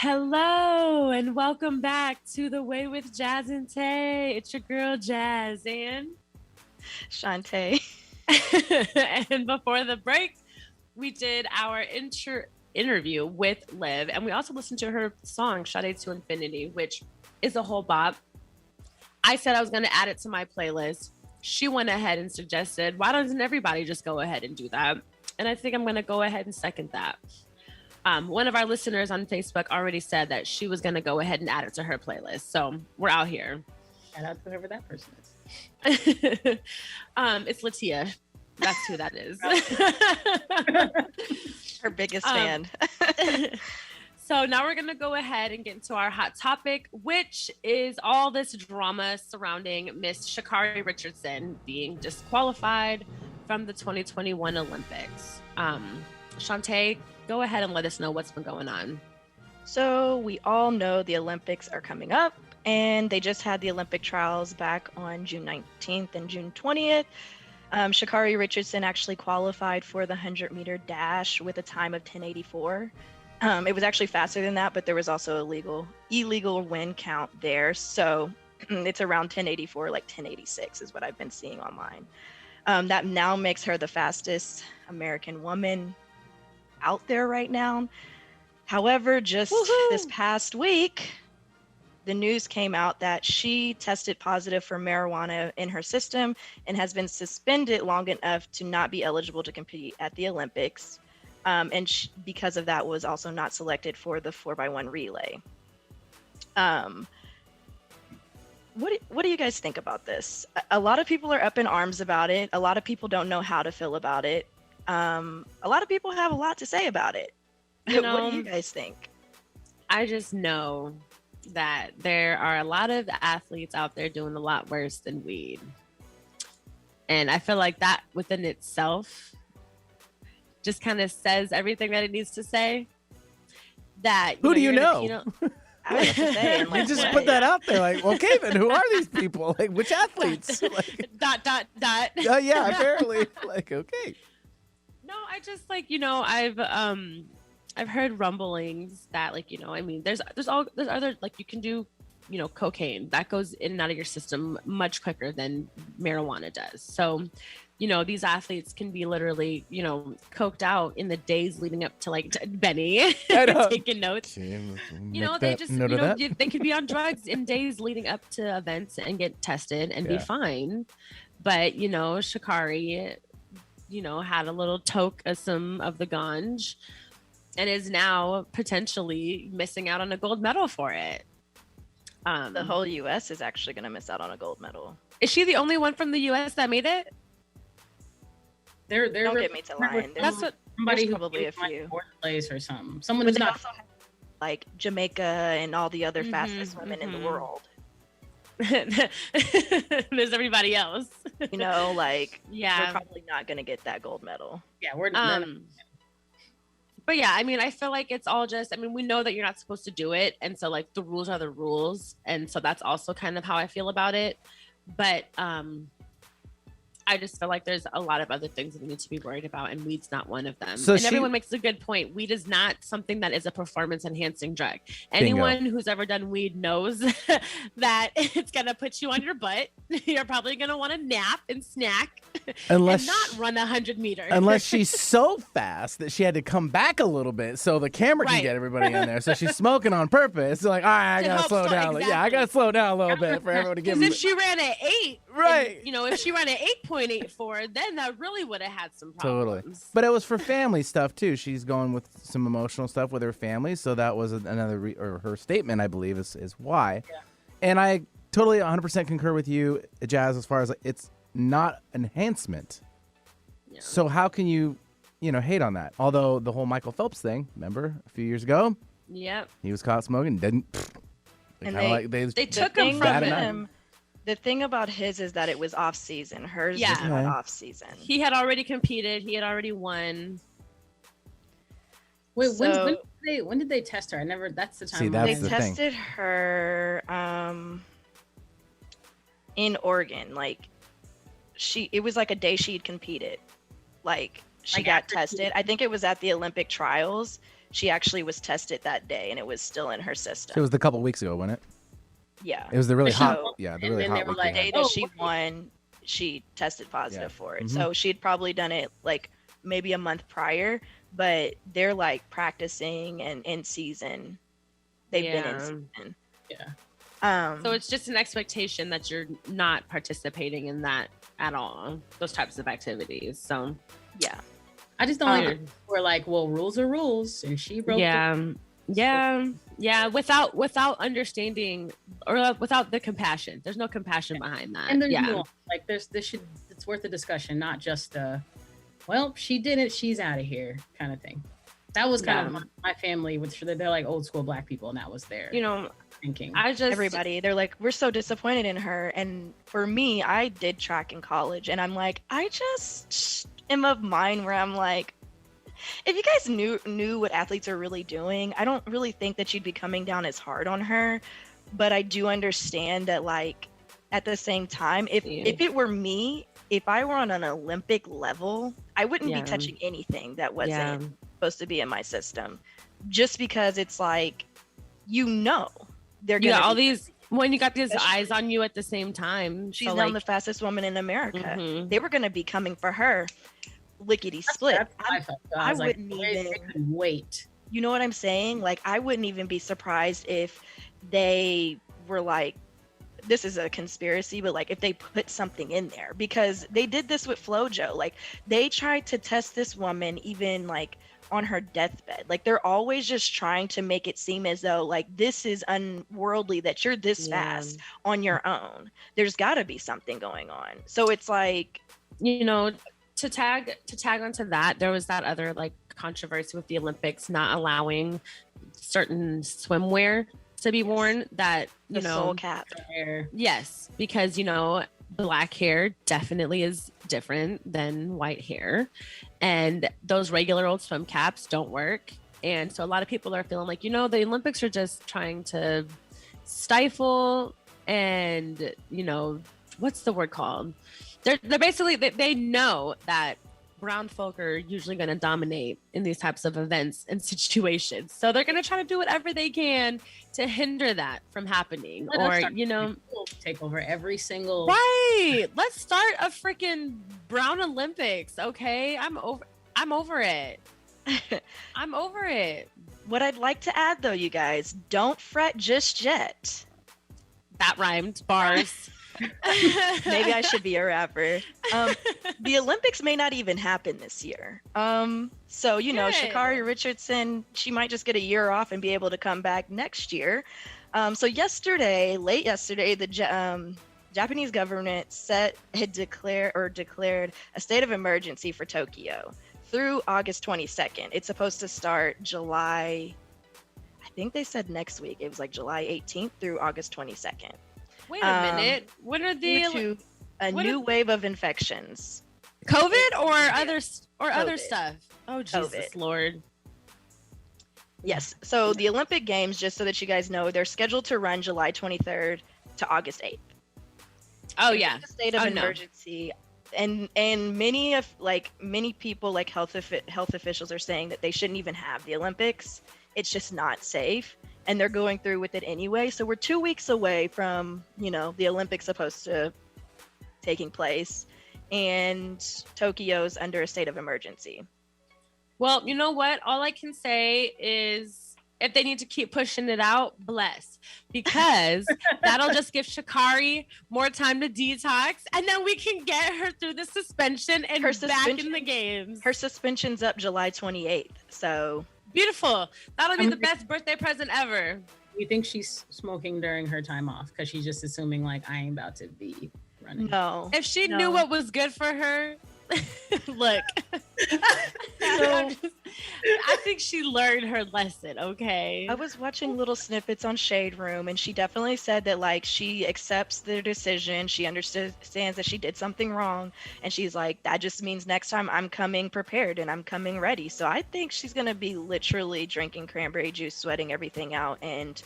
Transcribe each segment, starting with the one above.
Hello and welcome back to The Way with Jazz and Tay. It's your girl Jazz and Shantae. and before the break, we did our interview with Liv, and we also listened to her song Sade to Infinity, which is a whole bop. I said I was going to add it to my playlist. She went ahead and suggested, why doesn't everybody just go ahead and do that? And I think I'm going to go ahead and second that. One of our listeners on Facebook already said that she was going to go ahead and add it to her playlist. So we're out here. Shout out to whoever that person is. It's Latia. That's who that is. Her biggest fan. So now we're going to go ahead and get into our hot topic, which is all this drama surrounding Miss Sha'Carri Richardson being disqualified from the 2021 Olympics. Shantae, go ahead and let us know what's been going on. So we all know the Olympics are coming up, and they just had the Olympic trials back on June 19th and June 20th. Sha'Carri Richardson actually qualified for the 100-meter dash with a time of 10:84. It was actually faster than that, but there was also illegal win count there. So it's around 10:84, like 10:86 is what I've been seeing online. That now makes her the fastest American woman out there right now. However, just this past week, the news came out that she tested positive for marijuana in her system and has been suspended long enough to not be eligible to compete at the Olympics. And because of that, was also not selected for the 4x1 relay. What do you guys think about this? A lot of people are up in arms about it. A lot of people don't know how to feel about it. A lot of people have a lot to say about it. What do you guys think? I just know that there are a lot of athletes out there doing a lot worse than weed. And I feel like that within itself just kind of says everything that it needs to say. That who do you know? I was to say, you just put that out there, like, okay, then who are these people? Like, which athletes? Like, dot. Yeah, apparently. Like, okay. No, I just I've heard rumblings that there's other, like, you can do, cocaine that goes in and out of your system much quicker than marijuana does. So, these athletes can be literally, coked out in the days leading up to, like, Benny taking notes. They could be on drugs in days leading up to events and get tested and be fine. But, Sha'Carri, had a little toke of some of the ganj and is now potentially missing out on a gold medal for it. The whole U.S. is actually going to miss out on a gold medal. Is she the only one from the U.S. that made it? Don't get me to lying. That's what somebody there's probably a few. Fourth place or something. Someone who's not like Jamaica and all the other fastest women in the world. There's everybody else. We're yeah, probably not gonna get that gold medal. Yeah, we're but yeah, I feel like it's all just, we know that you're not supposed to do it, and so, like, the rules are the rules, and so that's also kind of how I feel about it. But I just feel like there's a lot of other things that we need to be worried about, and weed's not one of them. Everyone makes a good point. Weed is not something that is a performance-enhancing drug. Anyone who's ever done weed knows that it's going to put you on your butt. You're probably going to want to nap and snack and not run 100 meters. Unless she's so fast that she had to come back a little bit so the camera can get everybody in there. So she's smoking on purpose. Like, all right, I got to slow down. Exactly. Yeah, I got to slow down a little bit for everyone to get me. Because if she ran at 8, right. And, if she ran at 8.84, then that really would have had some problems. Totally. But it was for family stuff too. She's going with some emotional stuff with her family, so that was another or her statement, I believe, is why. Yeah. And I totally 100% concur with you, Jazz, as far as it's not enhancement. Yeah. So how can you hate on that? Although the whole Michael Phelps thing, remember a few years ago? Yep. He was caught smoking, didn't. They took him from him. The thing about his is that it was off season. Hers was not off season. He had already competed. He had already won. Wait, when did they test her? That's the time. They tested her in Oregon. Like, it was like a day she'd competed. Like, she got tested. I think it was at the Olympic trials. she actually was tested that day and it was still in her system. So it was a couple weeks ago, wasn't it? Yeah. It was the really So- hot. Yeah, the and really then they hot were week. like, they The had. day that she won, she tested positive for it. So she'd probably done it like maybe a month prior, but they're like practicing and in season. They've been in season. Yeah. So So it's just an expectation that you're not participating in that at all, those types of activities. So yeah. I just don't like Weird. it. We're like, well, rules are rules, and she broke. yeah, without understanding or without the compassion. There's no compassion behind that. And there's yeah. no, like it's worth a discussion, not just well, she did it, she's out of here kind of thing. That was kind of my family, which they're like old school Black people, and that was their thinking. I just Everybody, they're like, we're so disappointed in her. And for me, I did track in college, and I'm like, I just am of mine where I'm like, if you guys knew what athletes are really doing, I don't really think that you'd be coming down as hard on her. But I do understand that, like, at the same time, if it were me, if I were on an Olympic level, I wouldn't be touching anything that wasn't supposed to be in my system, just because it's like, they're gonna all these when you got these eyes on you at the same time. She's so, now like, the fastest woman in America. Mhm. They were going to be coming for her, lickety split. That's how I felt. I was like, they couldn't wait. You know what I'm saying? Like, I wouldn't even be surprised if they were like, this is a conspiracy, but like if they put something in there, because they did this with FloJo. Like, they tried to test this woman even like on her deathbed. Like, they're always just trying to make it seem as though like this is unworldly that you're this fast on your own. There's got to be something going on. So it's like, to tag onto that, there was that other like controversy with the Olympics not allowing certain swimwear to be worn, that the soul cap. Yes, because Black hair definitely is different than white hair, and those regular old swim caps don't work. And so a lot of people are feeling like, the Olympics are just trying to stifle and, what's the word called? They're basically, they know that brown folk are usually going to dominate in these types of events and situations. So they're going to try to do whatever they can to hinder that from happening. Take over every single. Right. Let's start a freaking brown Olympics. Okay. I'm over it. I'm over it. What I'd like to add though, you guys, don't fret just yet. That rhymed. Bars. Maybe I should be a rapper. The Olympics may not even happen this year. So Sha'Carri Richardson, she might just get a year off and be able to come back next year. So late yesterday, the Japanese government had declared a state of emergency for Tokyo through August 22nd. It's supposed to start July, I think they said next week. It was like July 18th through August 22nd. Wait a minute. When are due to a new wave of infections? COVID or other COVID. stuff? Oh, Jesus COVID. Lord. Yes. So the Olympic Games, just so that you guys know, they're scheduled to run July 23rd to August 8th. Oh yeah. It's a state of emergency. And many people, like health officials, are saying that they shouldn't even have the Olympics. It's just not safe. And they're going through with it anyway. So we're 2 weeks away from, the Olympics supposed to taking place, and Tokyo's under a state of emergency. Well, you know what? All I can say is if they need to keep pushing it out, bless. Because that'll just give Sha'Carri more time to detox, and then we can get her through the suspension and back in the games. Her suspension's up July 28th. So beautiful. That'll be the best birthday present ever. You think she's smoking during her time off because she's just assuming like I ain't about to be running? No. If she knew what was good for her, look. I think she learned her lesson. Okay. I was watching little snippets on Shade Room, and she definitely said that like she accepts their decision. She understands that she did something wrong, and she's like, that just means next time I'm coming prepared and I'm coming ready. So I think she's gonna be literally drinking cranberry juice, sweating everything out, and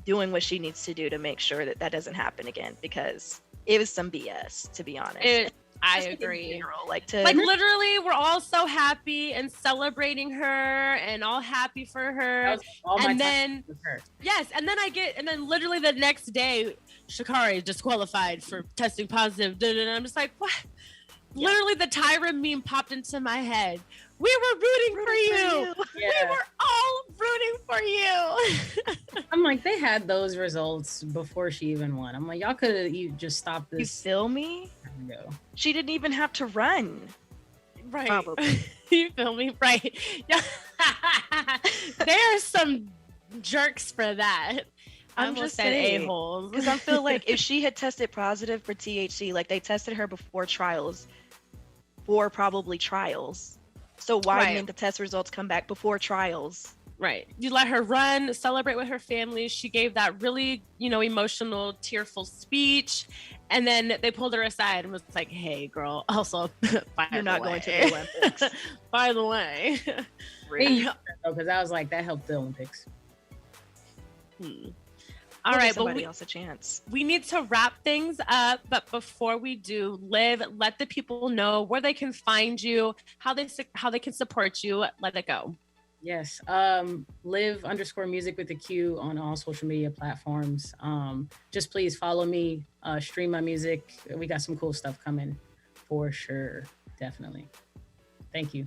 doing what she needs to do to make sure that doesn't happen again, because it was some BS, to be honest. I agree. Like literally, we're all so happy and celebrating her and all happy for her. And then yes, and then literally the next day, Sha'Carri disqualified for testing positive. And I'm just like, what? Yeah. Literally, the Tyra meme popped into my head. We were rooting for you. Yeah. We were all rooting for you. I'm like, they had those results before she even won. I'm like, y'all could have just stopped this. You feel me? She didn't even have to run. Right. Probably. You feel me? Right. There are some jerks for that. I'm just saying, a-holes. Because I feel like if she had tested positive for THC, like they tested her before trials, for probably trials. So why didn't the test results come back before trials? Right. You let her run, celebrate with her family. She gave that really, emotional, tearful speech. And then they pulled her aside and was like, hey, girl, also, you're not going to the Olympics. By the way. Because I was like, that helped the Olympics. All right, somebody else a chance. We need to wrap things up, but before we do, Liv, let the people know where they can find you, how they can support you. Let it go. Yes, Liv_music with a Q on all social media platforms. Just please follow me, stream my music. We got some cool stuff coming for sure, definitely. Thank you.